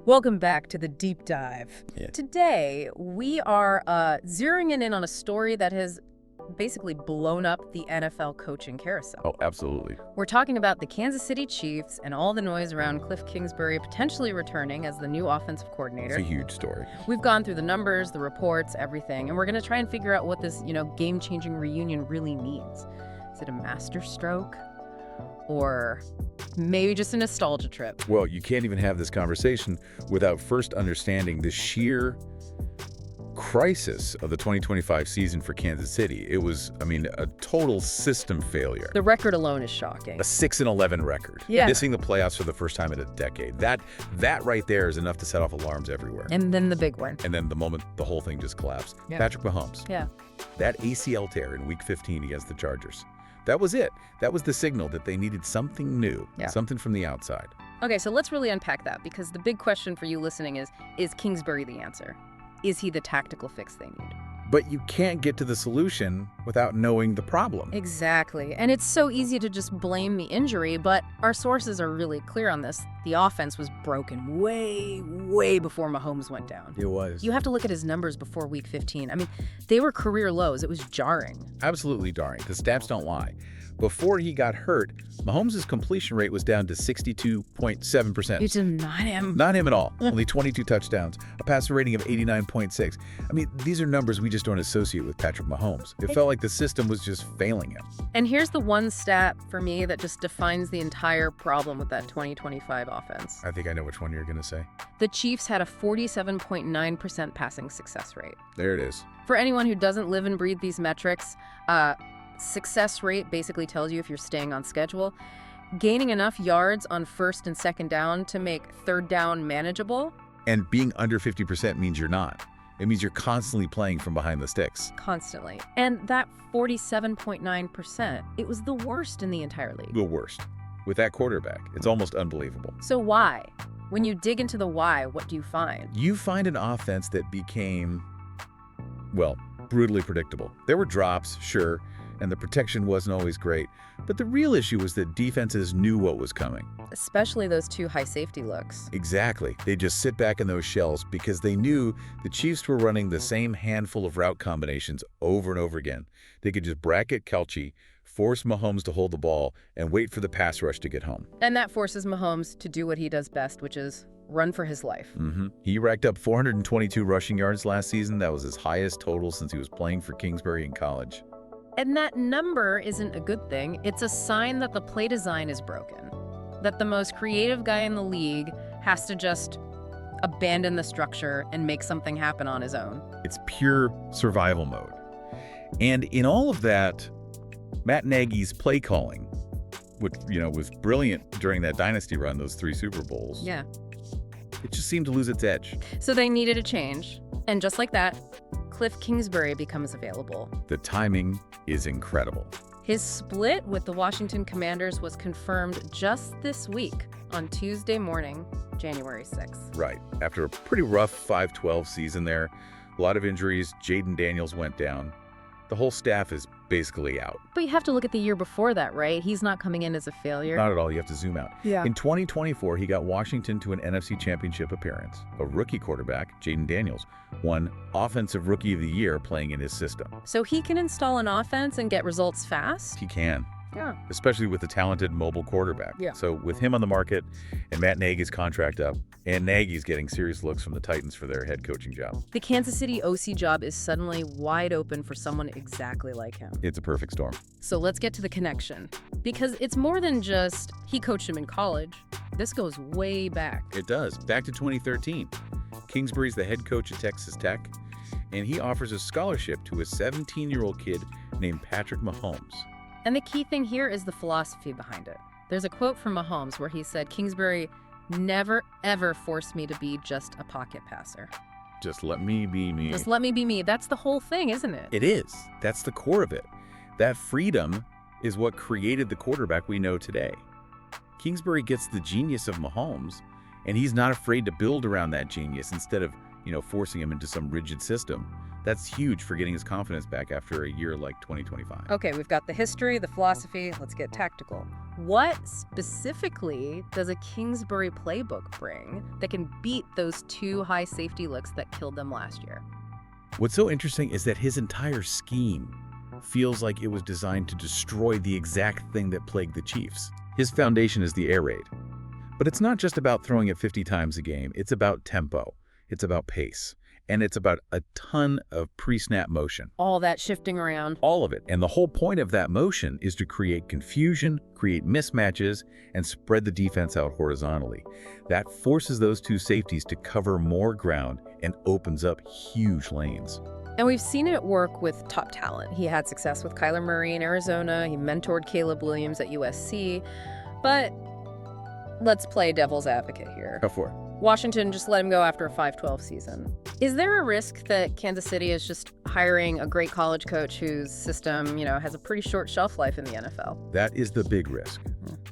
Welcome back to the deep dive. Yeah. Today, we are zeroing in on a story that has basically blown up the NFL coaching carousel. Oh, absolutely. We're talking about the Kansas City Chiefs and all the noise around Cliff Kingsbury potentially returning as the new offensive coordinator. It's a huge story. We've gone through the numbers, the reports, everything, and we're going to try and figure out what this, game-changing reunion really means. Is it a masterstroke? Or maybe just a nostalgia trip? Well, you can't even have this conversation without first understanding the sheer crisis of the 2025 season for Kansas City. It was, a total system failure. The record alone is shocking. A 6-11 record. Yeah. Missing the playoffs for the first time in a decade. That right there is enough to set off alarms everywhere. And then the big one. And then the moment the whole thing just collapsed. Yeah. Patrick Mahomes. Yeah. That ACL tear in Week 15 against the Chargers. That was it. That was the signal that they needed something new, something from the outside. Okay, so let's really unpack that, because the big question for you listening is Kingsbury the answer? Is he the tactical fix they need? But you can't get to the solution without knowing the problem. Exactly. And it's so easy to just blame the injury, but our sources are really clear on this. The offense was broken way, way before Mahomes went down. It was. You have to look at his numbers before Week 15. They were career lows. It was jarring. Absolutely jarring. The stats don't lie. Before he got hurt, Mahomes' completion rate was down to 62.7%. It's not him. Not him at all. Only 22 touchdowns, a passer rating of 89.6. These are numbers we just don't associate with Patrick Mahomes. It felt like the system was just failing him. And here's the one stat for me that just defines the entire problem with that 2025 offense. I think I know which one you're going to say. The Chiefs had a 47.9% passing success rate. There it is. For anyone who doesn't live and breathe these metrics, success rate basically tells you if you're staying on schedule. Gaining enough yards on first and second down to make third down manageable. And being under 50% means you're not. It means you're constantly playing from behind the sticks. Constantly. And that 47.9%, it was the worst in the entire league. The worst. With that quarterback, it's almost unbelievable. So why? When you dig into the why, what do you find? You find an offense that became, brutally predictable. There were drops, sure, and the protection wasn't always great. But the real issue was that defenses knew what was coming. Especially those two high safety looks. Exactly. They just sit back in those shells because they knew the Chiefs were running the same handful of route combinations over and over again. They could just bracket Kelce, force Mahomes to hold the ball, and wait for the pass rush to get home. And that forces Mahomes to do what he does best, which is run for his life. He racked up 422 rushing yards last season. That was his highest total since he was playing for Kingsbury in college. And that number isn't a good thing. It's a sign that the play design is broken, that the most creative guy in the league has to just abandon the structure and make something happen on his own. It's pure survival mode. And in all of that, Matt Nagy's play calling, which, was brilliant during that dynasty run, those 3 Super Bowls. Yeah. It just seemed to lose its edge. So they needed a change. And just like that, Cliff Kingsbury becomes available. The timing is incredible. His split with the Washington Commanders was confirmed just this week on Tuesday morning, January 6th. Right. After a pretty rough 5-12 season there, a lot of injuries, Jaden Daniels went down. The whole staff is basically out. But you have to look at the year before that, right? He's not coming in as a failure. Not at all. You have to zoom out. Yeah. In 2024, he got Washington to an NFC Championship appearance. A rookie quarterback, Jaden Daniels, won Offensive Rookie of the Year playing in his system. So he can install an offense and get results fast? He can. Yeah. Especially with a talented mobile quarterback. Yeah. So with him on the market and Matt Nagy's contract up, and Nagy's getting serious looks from the Titans for their head coaching job. The Kansas City OC job is suddenly wide open for someone exactly like him. It's a perfect storm. So let's get to the connection. Because it's more than just he coached him in college. This goes way back. It does. Back to 2013. Kingsbury's the head coach at Texas Tech, and he offers a scholarship to a 17-year-old kid named Patrick Mahomes. And the key thing here is the philosophy behind it. There's a quote from Mahomes where he said, "Kingsbury never, ever forced me to be just a pocket passer. Just let me be me." Just let me be me. That's the whole thing, isn't it? It is. That's the core of it. That freedom is what created the quarterback we know today. Kingsbury gets the genius of Mahomes, and he's not afraid to build around that genius instead of, forcing him into some rigid system. That's huge for getting his confidence back after a year like 2025. Okay, we've got the history, the philosophy. Let's get tactical. What specifically does a Kingsbury playbook bring that can beat those 2 high safety looks that killed them last year? What's so interesting is that his entire scheme feels like it was designed to destroy the exact thing that plagued the Chiefs. His foundation is the air raid. But it's not just about throwing it 50 times a game. It's about tempo. It's about pace. And it's about a ton of pre-snap motion. All that shifting around. All of it. And the whole point of that motion is to create confusion, create mismatches, and spread the defense out horizontally. That forces those 2 safeties to cover more ground and opens up huge lanes. And we've seen it work with top talent. He had success with Kyler Murray in Arizona. He mentored Caleb Williams at USC. But let's play devil's advocate here. Go for it. Washington just let him go after a 5-12 season. Is there a risk that Kansas City is just hiring a great college coach whose system, has a pretty short shelf life in the NFL? That is the big risk.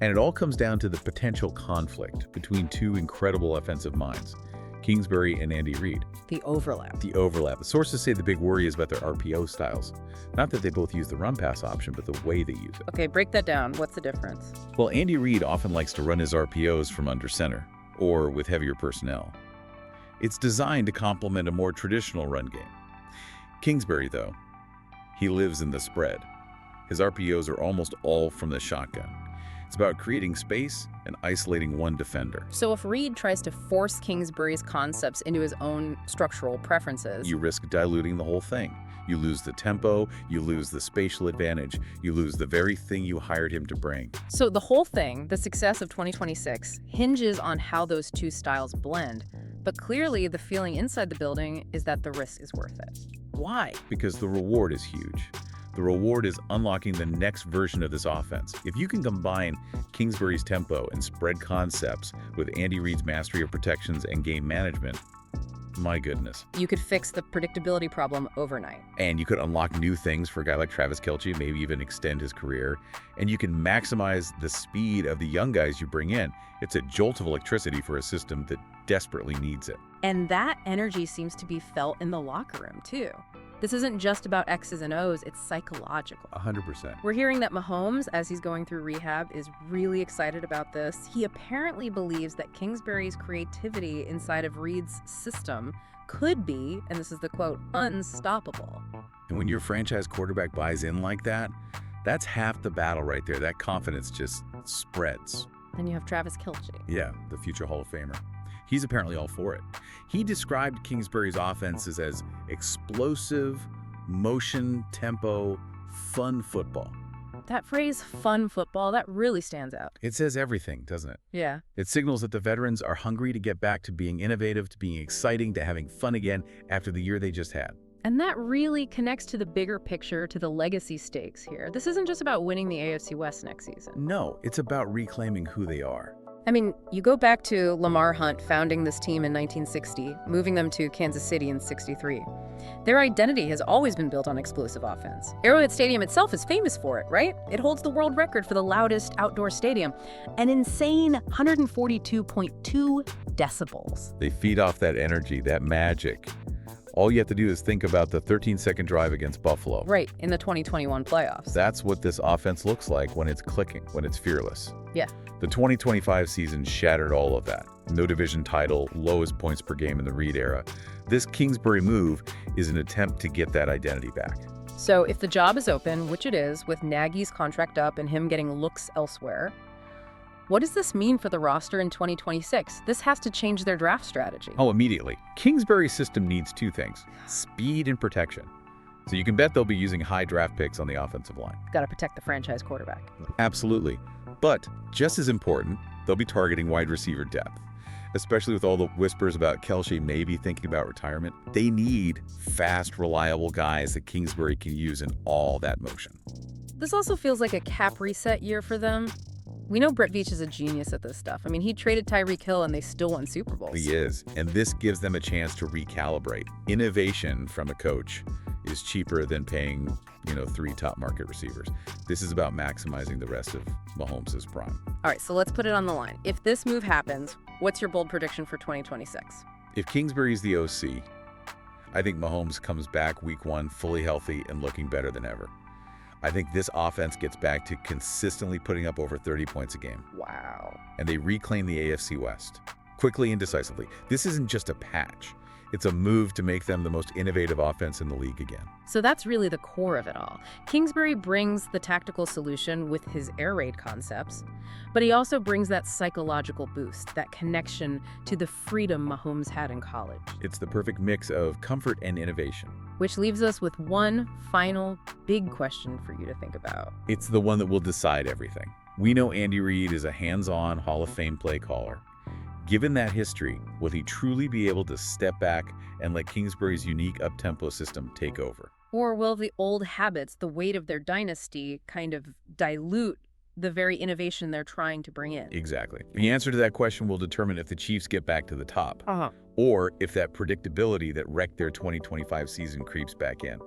And it all comes down to the potential conflict between 2 incredible offensive minds, Kingsbury and Andy Reid. The overlap. The overlap. Sources say the big worry is about their RPO styles. Not that they both use the run-pass option, but the way they use it. Okay, break that down. What's the difference? Well, Andy Reid often likes to run his RPOs from under center, or with heavier personnel. It's designed to complement a more traditional run game. Kingsbury, though, he lives in the spread. His RPOs are almost all from the shotgun. It's about creating space and isolating one defender. So if Reid tries to force Kingsbury's concepts into his own structural preferences, you risk diluting the whole thing. You lose the tempo, you lose the spatial advantage, you lose the very thing you hired him to bring. So the whole thing, the success of 2026, hinges on how those 2 styles blend. But clearly, the feeling inside the building is that the risk is worth it. Why? Because the reward is huge. The reward is unlocking the next version of this offense. If you can combine Kingsbury's tempo and spread concepts with Andy Reid's mastery of protections and game management, my goodness. You could fix the predictability problem overnight. And you could unlock new things for a guy like Travis Kelce, maybe even extend his career. And you can maximize the speed of the young guys you bring in. It's a jolt of electricity for a system that desperately needs it. And that energy seems to be felt in the locker room, too. This isn't just about X's and O's, it's psychological. 100%. We're hearing that Mahomes, as he's going through rehab, is really excited about this. He apparently believes that Kingsbury's creativity inside of Reid's system could be, and this is the quote, unstoppable. And when your franchise quarterback buys in like that, that's half the battle right there. That confidence just spreads. Then you have Travis Kelce. Yeah, the future Hall of Famer. He's apparently all for it. He described Kingsbury's offenses as explosive, motion, tempo, fun football. That phrase, fun football, that really stands out. It says everything, doesn't it? Yeah. It signals that the veterans are hungry to get back to being innovative, to being exciting, to having fun again after the year they just had. And that really connects to the bigger picture, to the legacy stakes here. This isn't just about winning the AFC West next season. No, it's about reclaiming who they are. I mean, you go back to Lamar Hunt founding this team in 1960, moving them to Kansas City in '63. Their identity has always been built on explosive offense. Arrowhead Stadium itself is famous for it, right? It holds the world record for the loudest outdoor stadium, an insane 142.2 decibels. They feed off that energy, that magic. All you have to do is think about the 13-second drive against Buffalo. Right, in the 2021 playoffs. That's what this offense looks like when it's clicking, when it's fearless. Yeah. The 2025 season shattered all of that. No division title, lowest points per game in the Reid era. This Kingsbury move is an attempt to get that identity back. So if the job is open, which it is, with Nagy's contract up and him getting looks elsewhere, what does this mean for the roster in 2026? This has to change their draft strategy. Oh, immediately. Kingsbury's system needs 2 things, speed and protection. So you can bet they'll be using high draft picks on the offensive line. Got to protect the franchise quarterback. Absolutely. But just as important, they'll be targeting wide receiver depth. Especially with all the whispers about Kelce maybe thinking about retirement. They need fast, reliable guys that Kingsbury can use in all that motion. This also feels like a cap reset year for them. We know Brett Veach is a genius at this stuff. I mean, he traded Tyreek Hill and they still won Super Bowls. He is. And this gives them a chance to recalibrate. Innovation from a coach is cheaper than paying, 3 top market receivers. This is about maximizing the rest of Mahomes' prime. All right, so let's put it on the line. If this move happens, what's your bold prediction for 2026? If Kingsbury's the OC, I think Mahomes comes back week 1 fully healthy and looking better than ever. I think this offense gets back to consistently putting up over 30 points a game. Wow. And they reclaim the AFC West quickly and decisively. This isn't just a patch. It's a move to make them the most innovative offense in the league again. So that's really the core of it all. Kingsbury brings the tactical solution with his air raid concepts, but he also brings that psychological boost, that connection to the freedom Mahomes had in college. It's the perfect mix of comfort and innovation. Which leaves us with one final big question for you to think about. It's the one that will decide everything. We know Andy Reid is a hands-on Hall of Fame play caller. Given that history, will he truly be able to step back and let Kingsbury's unique up-tempo system take over? Or will the old habits, the weight of their dynasty, kind of dilute the very innovation they're trying to bring in? Exactly. The answer to that question will determine if the Chiefs get back to the top, Uh-huh. or if that predictability that wrecked their 2025 season creeps back in.